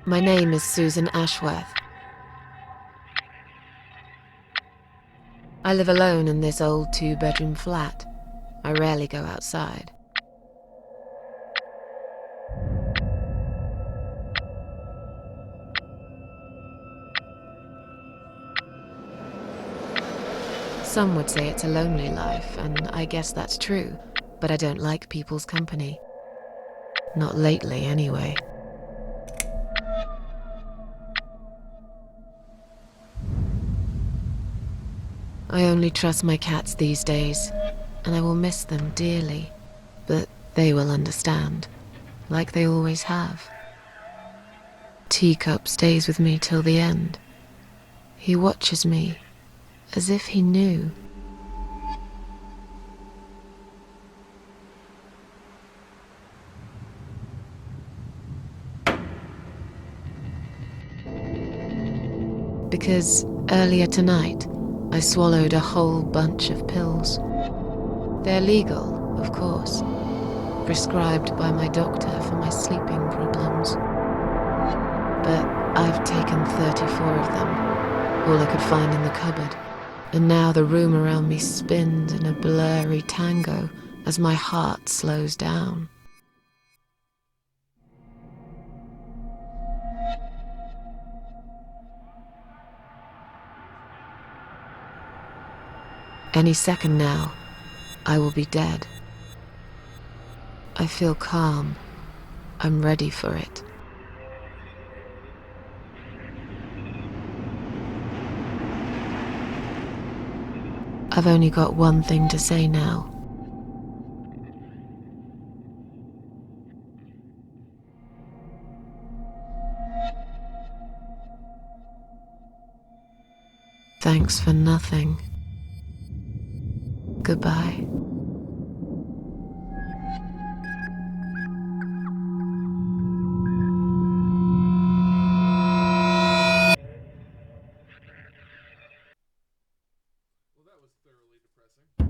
My name is Susan Ashworth. I live alone in this old two-bedroom flat. I rarely go outside. Some would say it's a lonely life, and I guess that's true, but I don't like people's company. Not lately, anyway. I only trust my cats these days, and I will miss them dearly, but they will understand, like they always have. Teacup stays with me till the end. He watches me, as if he knew. Because earlier tonight, I swallowed a whole bunch of pills. They're legal, of course, prescribed by my doctor for my sleeping problems. But I've taken 34 of them, all I could find in the cupboard, and now the room around me spins in a blurry tango as my heart slows down. Any second now, I will be dead. I feel calm. I'm ready for it. I've only got one thing to say now. Thanks for nothing. Goodbye. Well, that was thoroughly depressing.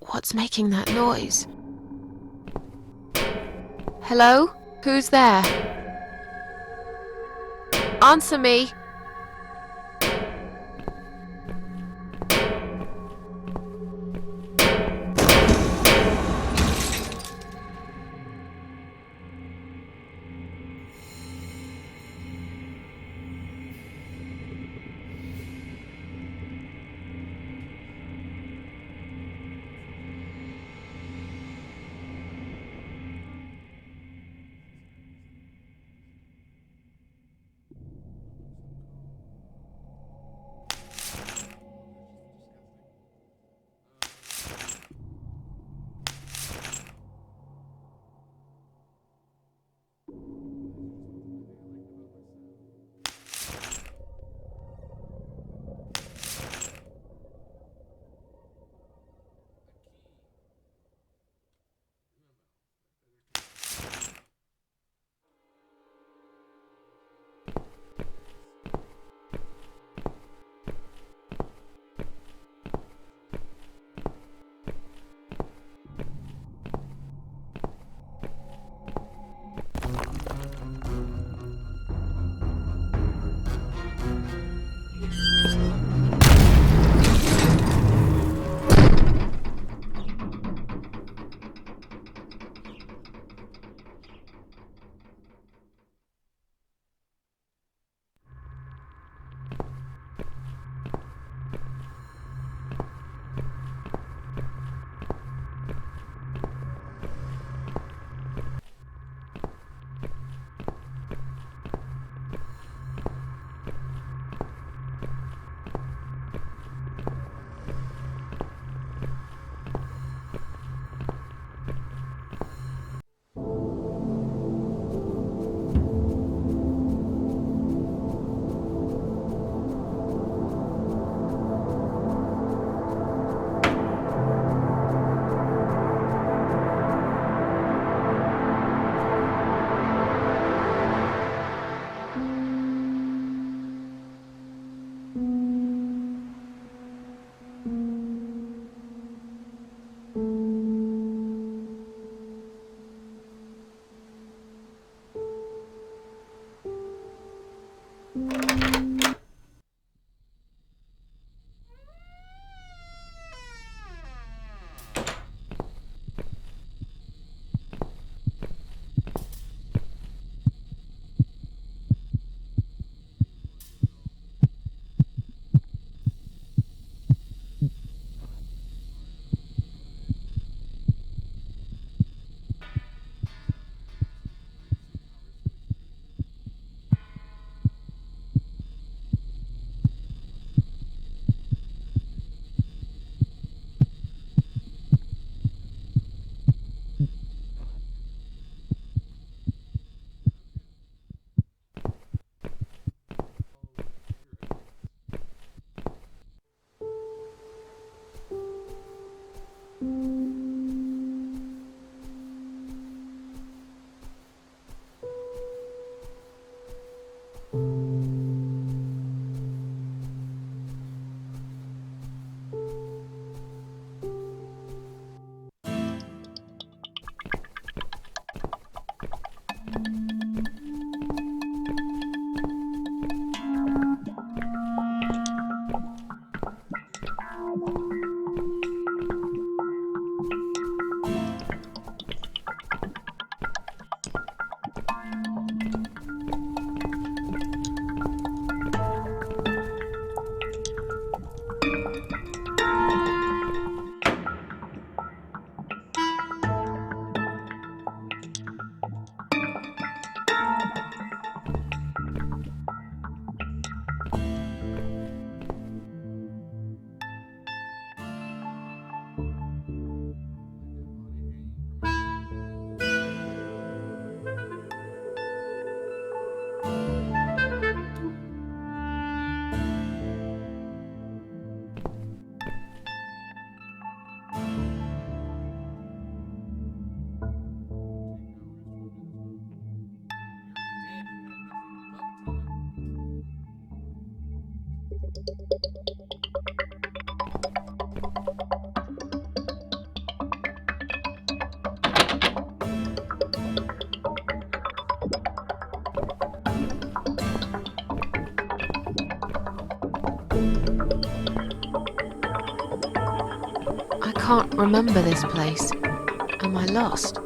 What's making that noise? Hello? Who's there? Answer me! can't remember this place. Am I lost?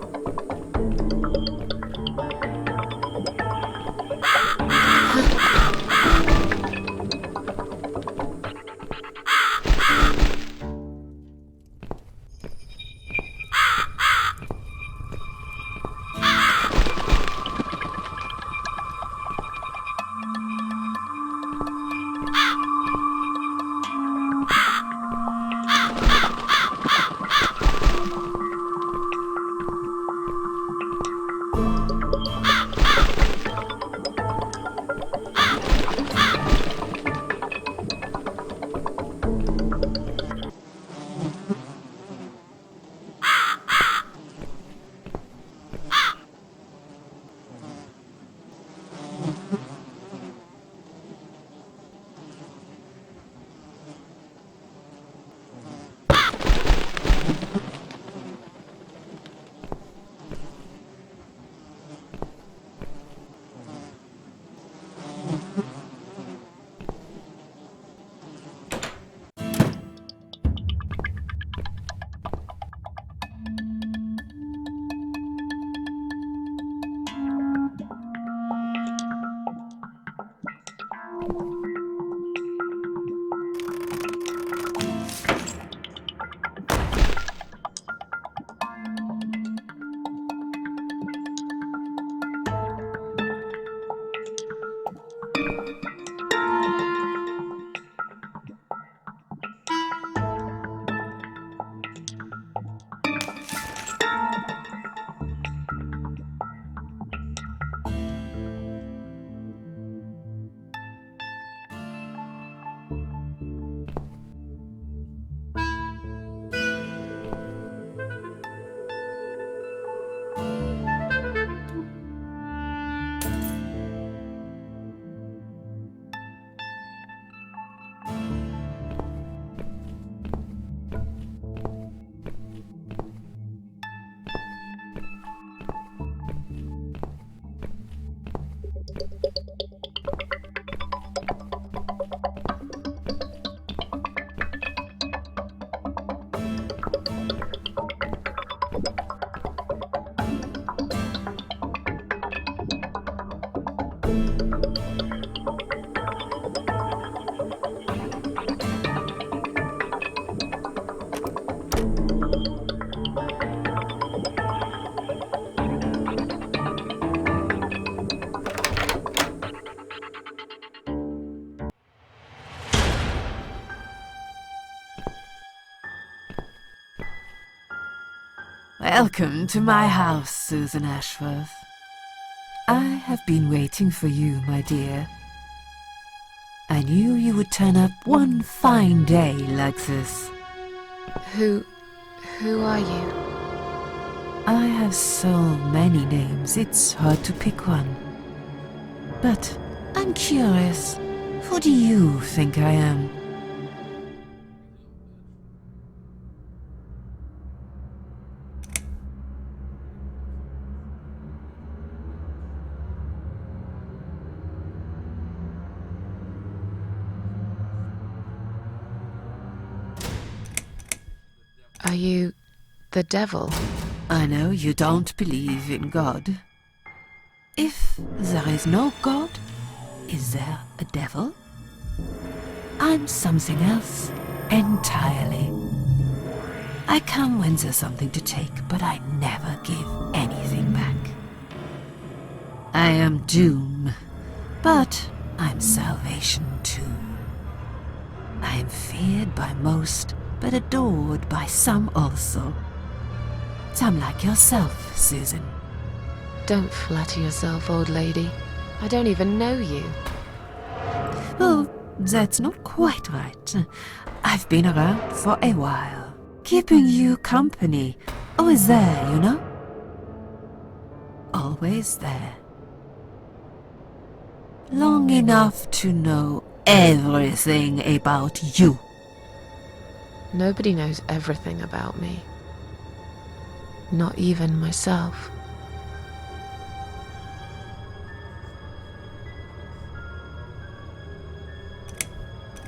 Welcome to my house, Susan Ashworth. I have been waiting for you, my dear. I knew you would turn up one fine day like this. Who are you? I have so many names, it's hard to pick one. But I'm curious, who do you think I am? Are you the devil? I know you don't believe in God. If there is no God, is there a devil? I'm something else entirely. I come when there's something to take, but I never give anything back. I am doom, but I'm salvation too. I am feared by most, but adored by some also. Some like yourself, Susan. Don't flatter yourself, old lady. I don't even know you. Oh, that's not quite right. I've been around for a while, keeping you company. Always there, you know? Always there. Long enough to know everything about you. Nobody knows everything about me. Not even myself.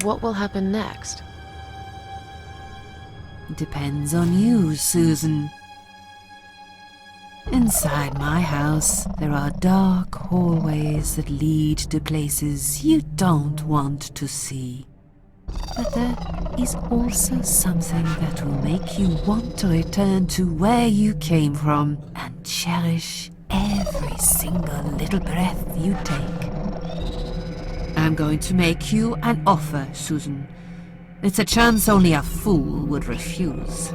What will happen next? Depends on you, Susan. Inside my house, there are dark hallways that lead to places you don't want to see. But there is also something that will make you want to return to where you came from and cherish every single little breath you take. I'm going to make you an offer, Susan. It's a chance only a fool would refuse.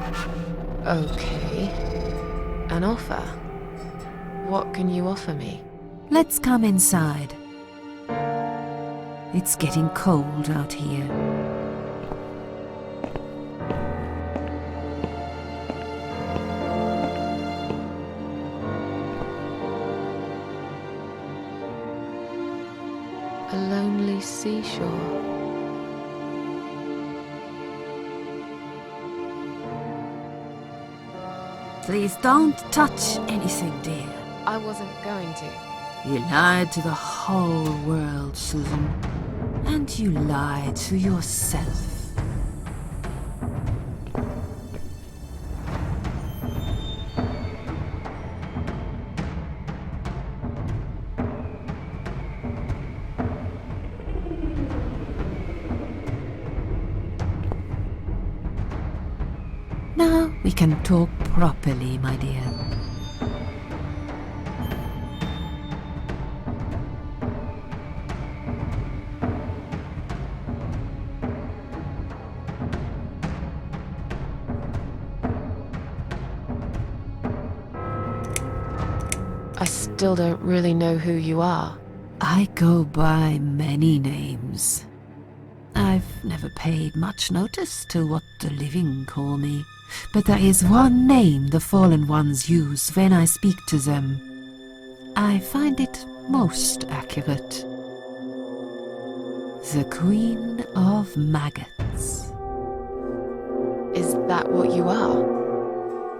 Okay. An offer? What can you offer me? Let's come inside. It's getting cold out here. A lonely seashore. Please don't touch anything, dear. I wasn't going to. You lied to the whole world, Susan. And you lied to yourself. Now we can talk properly, my dear. I still don't really know who you are. I go by many names. I've never paid much notice to what the living call me, but there is one name the fallen ones use when I speak to them. I find it most accurate. The Queen of Maggots. Is that what you are?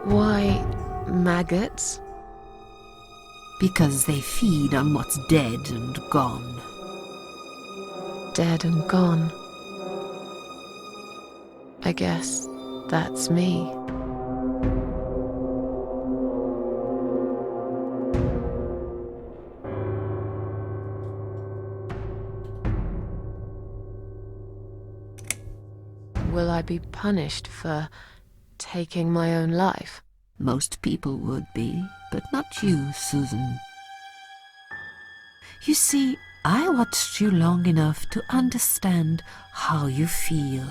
Why, maggots? Because they feed on what's dead and gone. Dead and gone. I guess that's me. Will I be punished for taking my own life? Most people would be, but not you, Susan. You see, I watched you long enough to understand how you feel.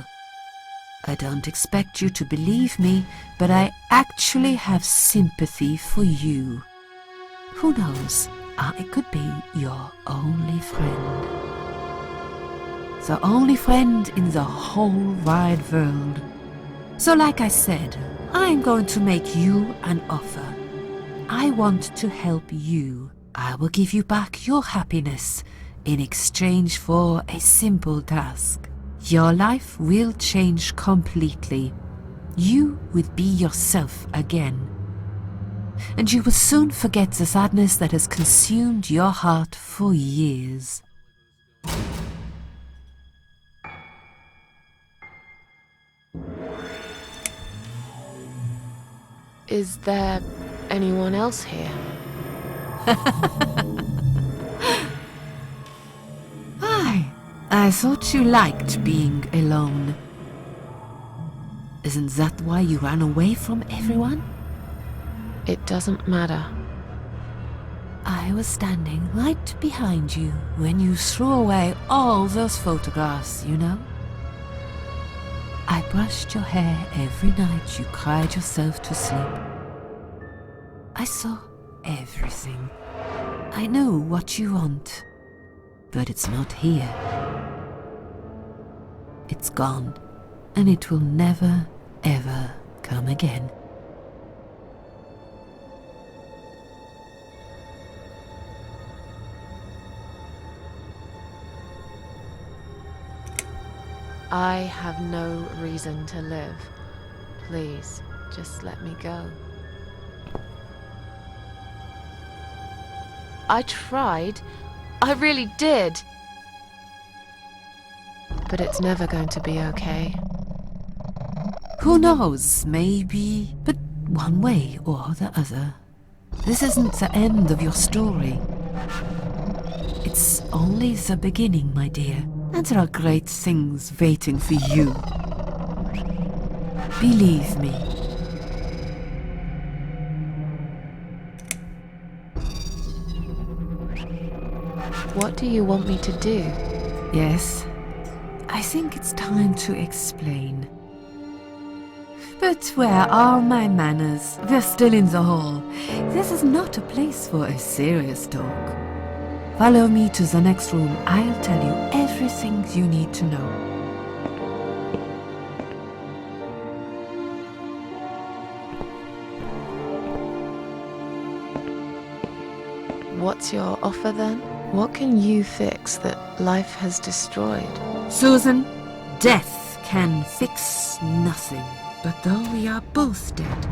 I don't expect you to believe me, but I actually have sympathy for you. Who knows, I could be your only friend. The only friend in the whole wide world. So like I said, I'm going to make you an offer. I want to help you. I will give you back your happiness in exchange for a simple task. Your life will change completely. You will be yourself again. And you will soon forget the sadness that has consumed your heart for years. Is there anyone else here? I thought you liked being alone. Isn't that why you ran away from everyone? It doesn't matter. I was standing right behind you when you threw away all those photographs, you know? I brushed your hair every night you cried yourself to sleep. I saw everything. I know what you want, but it's not here. It's gone, and it will never, ever come again. I have no reason to live. Please, just let me go. I tried. I really did. But it's never going to be okay. Who knows, maybe, but one way or the other. This isn't the end of your story. It's only the beginning, my dear, and there are great things waiting for you. Believe me. What do you want me to do? Yes, I think it's time to explain. But where are my manners? We're still in the hall. This is not a place for a serious talk. Follow me to the next room. I'll tell you everything you need to know. What's your offer then? What can you fix that life has destroyed? Susan, death can fix nothing. But though we are both dead,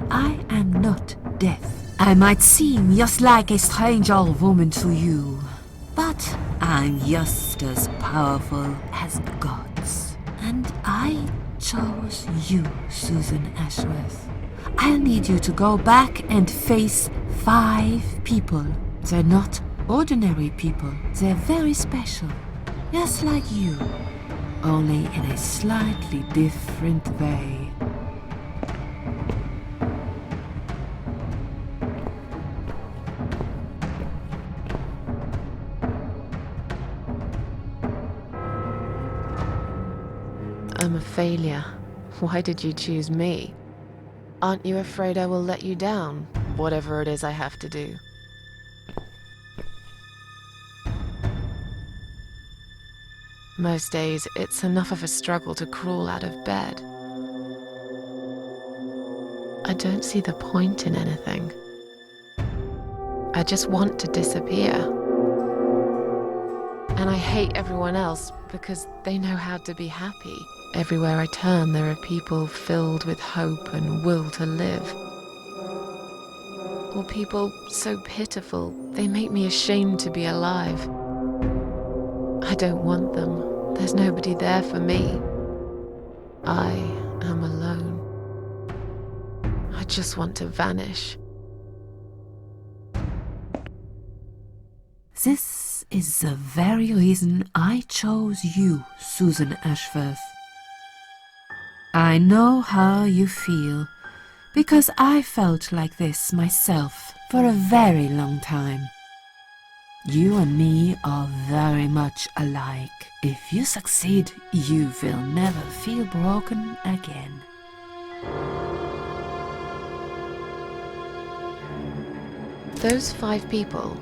I am not death. I might seem just like a strange old woman to you, but I'm just as powerful as gods. And I chose you, Susan Ashworth. I'll need you to go back and face 5 people. They're not ordinary people. They're very special, just like you, only in a slightly different way. I'm a failure. Why did you choose me? Aren't you afraid I will let you down, whatever it is I have to do? Most days, it's enough of a struggle to crawl out of bed. I don't see the point in anything. I just want to disappear. And I hate everyone else because they know how to be happy. Everywhere I turn, there are people filled with hope and will to live. Or people so pitiful, they make me ashamed to be alive. I don't want them. There's nobody there for me. I am alone. I just want to vanish. This is the very reason I chose you, Susan Ashworth. I know how you feel, because I felt like this myself for a very long time. You and me are very much alike. If you succeed, you will never feel broken again. Those 5 people,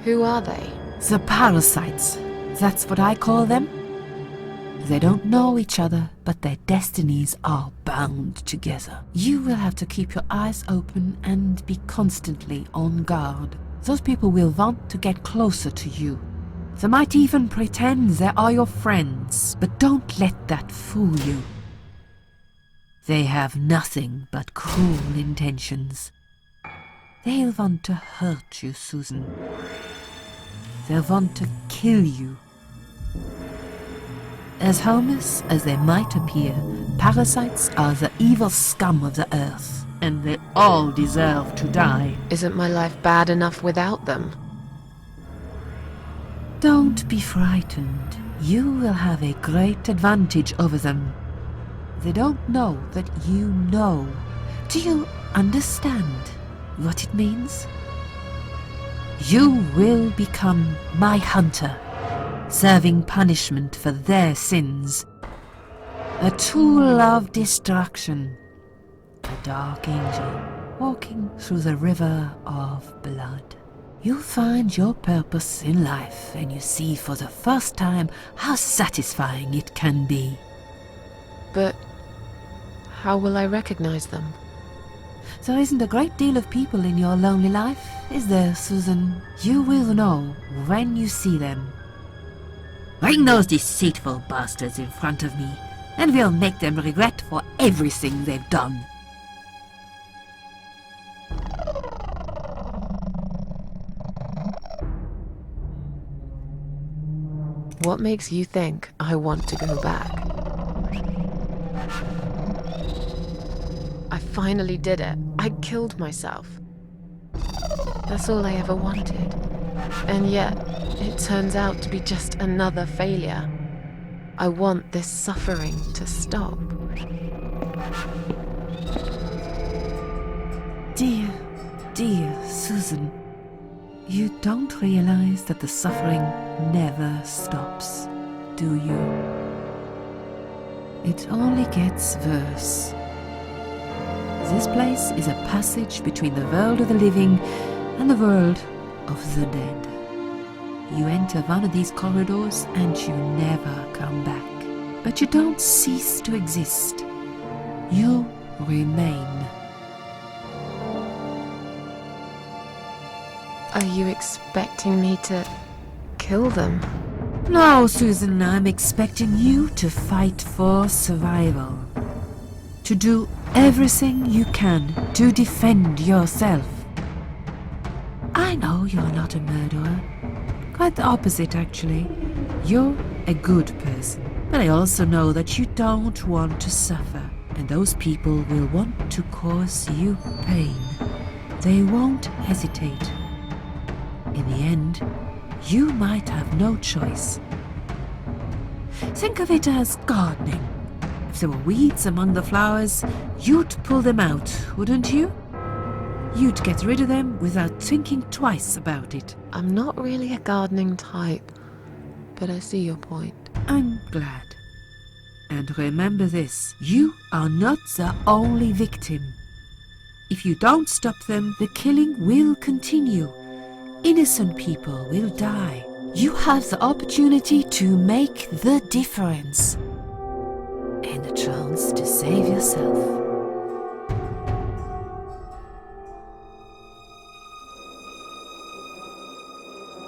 who are they? The parasites, that's what I call them. They don't know each other, but their destinies are bound together. You will have to keep your eyes open and be constantly on guard. Those people will want to get closer to you. They might even pretend they are your friends, but don't let that fool you. They have nothing but cruel intentions. They'll want to hurt you, Susan. They'll want to kill you. As harmless as they might appear, parasites are the evil scum of the earth, and they all deserve to die. Isn't my life bad enough without them? Don't be frightened. You will have a great advantage over them. They don't know that you know. Do you understand what it means? You will become my hunter, serving punishment for their sins. A tool of destruction. A dark angel walking through the river of blood. You'll find your purpose in life, and you see for the first time how satisfying it can be. But how will I recognize them? There isn't a great deal of people in your lonely life, is there, Susan? You will know when you see them. Bring those deceitful bastards in front of me, and we'll make them regret for everything they've done. What makes you think I want to go back? finally did it. I killed myself. That's all I ever wanted. And yet, it turns out to be just another failure. I want this suffering to stop. Dear Susan, you don't realize that the suffering never stops, do you? It only gets worse. This place is a passage between the world of the living and the world of the dead. You enter one of these corridors and you never come back. But you don't cease to exist. You remain. Are you expecting me to kill them? No, Susan, I'm expecting you to fight for survival. To do everything you can to defend yourself. I know you're not a murderer. Quite the opposite, actually. You're a good person. But I also know that you don't want to suffer. And those people will want to cause you pain. They won't hesitate. In the end, you might have no choice. Think of it as gardening. If there were weeds among the flowers, you'd pull them out, wouldn't you? You'd get rid of them without thinking twice about it. I'm not really a gardening type, but I see your point. I'm glad. And remember this, you are not the only victim. If you don't stop them, the killing will continue. Innocent people will die. You have the opportunity to make the difference. And a chance to save yourself.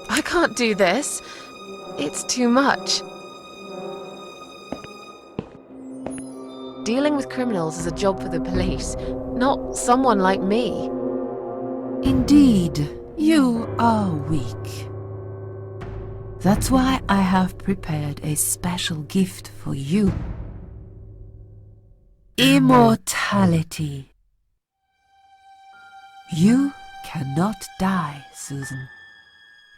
I can't do this. It's too much. Dealing with criminals is a job for the police, not someone like me. Indeed, you are weak. That's why I have prepared a special gift for you. Immortality. You cannot die, Susan.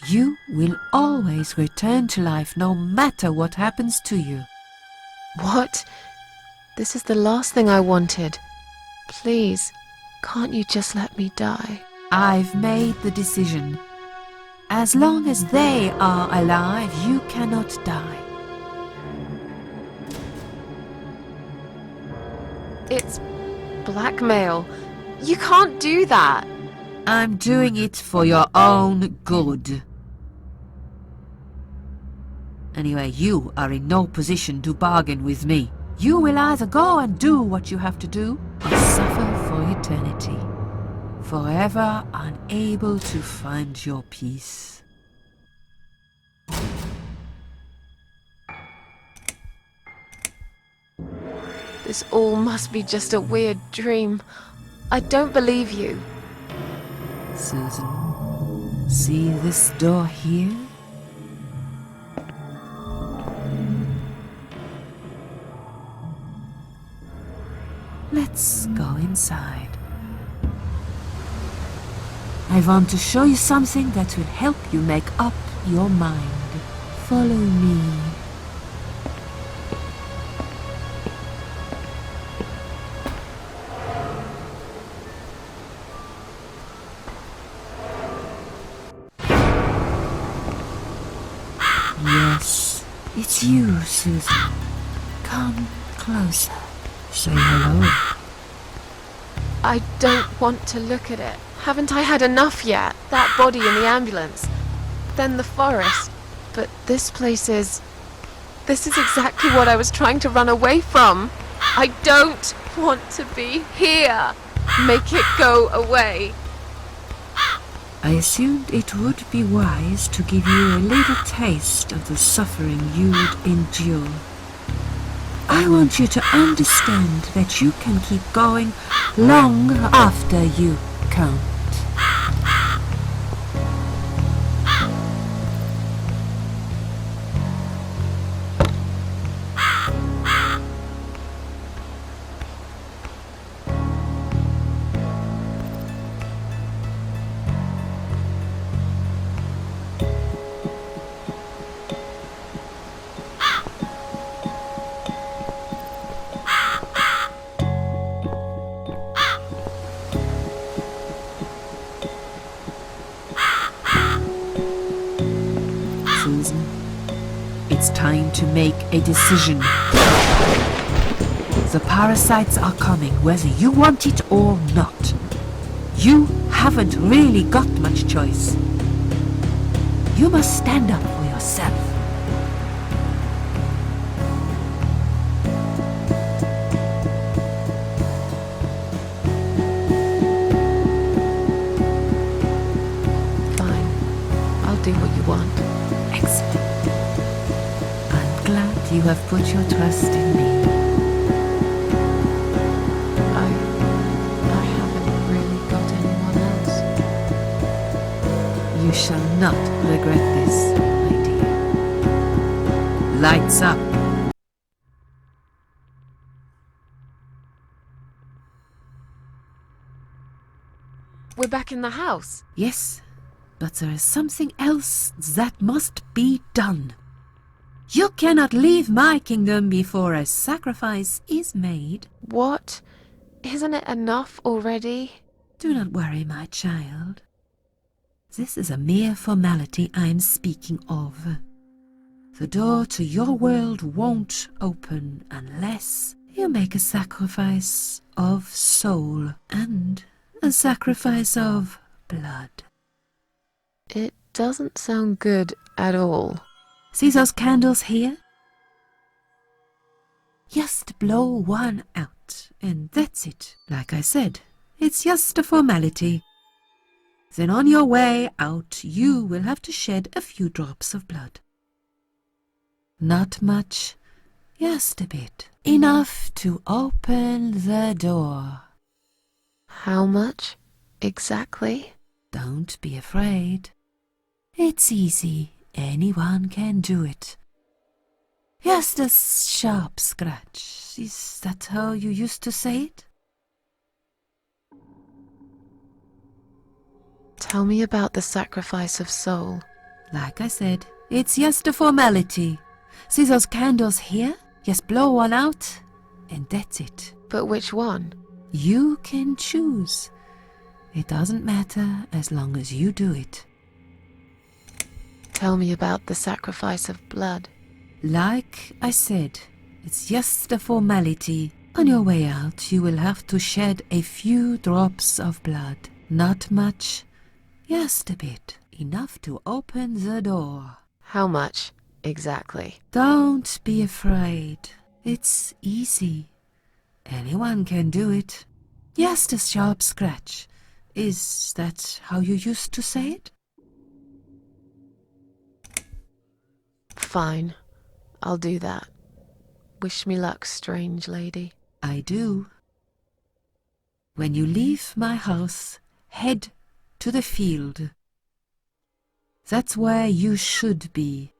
You will always return to life no matter what happens to you. What? This is the last thing I wanted. Please, can't you just let me die? I've made the decision. As long as they are alive, you cannot die. It's blackmail. You can't do that. I'm doing it for your own good. Anyway, you are in no position to bargain with me. You will either go and do what you have to do, or suffer for eternity, forever unable to find your peace. This all must be just a weird dream. I don't believe you. Susan, see this door here? Let's go inside. I want to show you something that will help you make up your mind. Follow me. Yes, it's you, Susan. Come closer. Say hello. I don't want to look at it. Haven't I had enough yet? That body in the ambulance. Then the forest. But this place is... This is exactly what I was trying to run away from. I don't want to be here. Make it go away. I assumed it would be wise to give you a little taste of the suffering you'd endure. I want you to understand that you can keep going long after you can't. time to make a decision. The parasites are coming whether you want it or not. You haven't really got much choice. You must stand up for yourself. Fine. I'll do what you want. Excellent. I'm glad you have put your trust in me. I haven't really got anyone else. You shall not regret this, my dear. Lights up. We're back in the house. Yes, but there is something else that must be done. You cannot leave my kingdom before a sacrifice is made. What? Isn't it enough already? Do not worry, my child. This is a mere formality I am speaking of. The door to your world won't open unless you make a sacrifice of soul and a sacrifice of blood. It doesn't sound good at all. See those candles here? Just blow one out, and that's it. Like I said, it's just a formality. Then on your way out, you will have to shed a few drops of blood. Not much, just a bit. Enough to open the door. How much exactly? Don't be afraid. It's easy. Anyone can do it. Just a sharp scratch. Is that how you used to say it? Tell me about the sacrifice of soul. Like I said, it's just a formality. See those candles here? Just blow one out, and that's it. But which one? You can choose. It doesn't matter as long as you do it. Tell me about the sacrifice of blood. Like I said, it's just a formality. On your way out, you will have to shed a few drops of blood. Not much, just a bit. Enough to open the door. How much exactly? Don't be afraid. It's easy. Anyone can do it. Just a sharp scratch. Is that how you used to say it? Fine. I'll do that. Wish me luck, strange lady. I do. When you leave my house, head to the field. That's where you should be.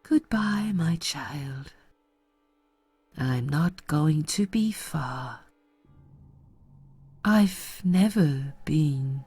Goodbye, my child. I'm not going to be far. I've never been.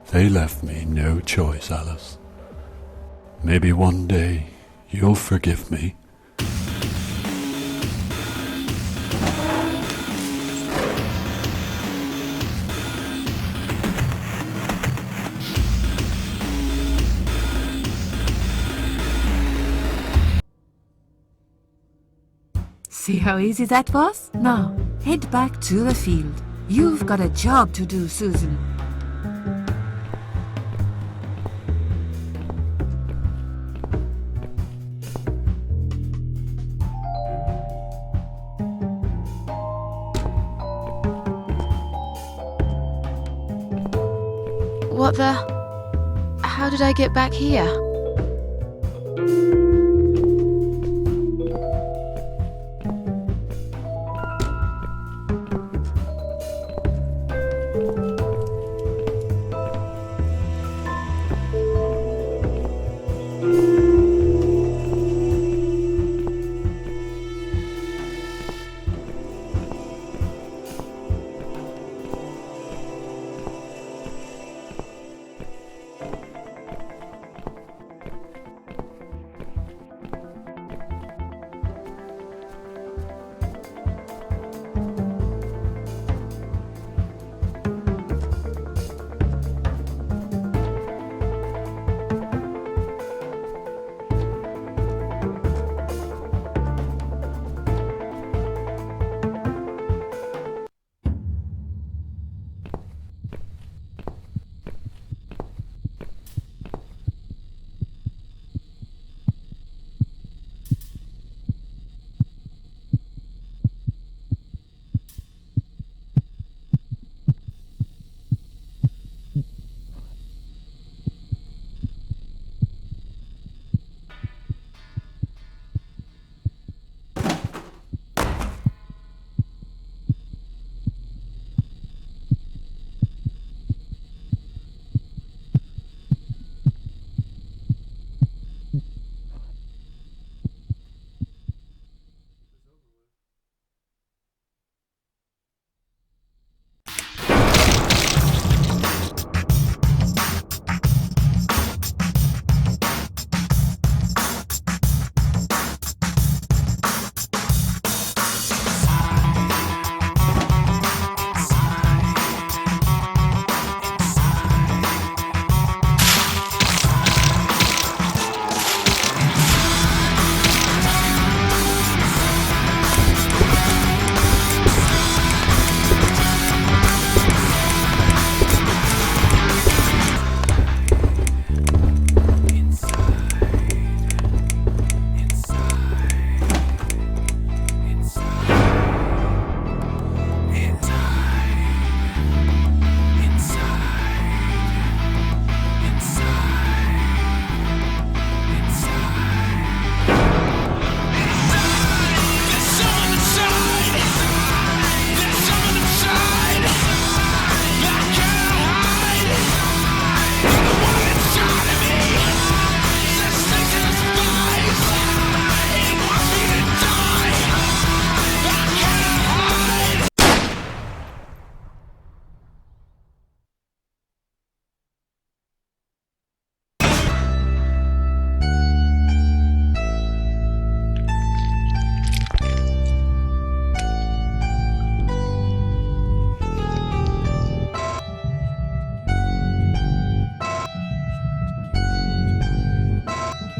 They left me no choice, Alice. Maybe one day you'll forgive me. See how easy that was? Now, head back to the field. You've got a job to do, Susan. What the? How did I get back here?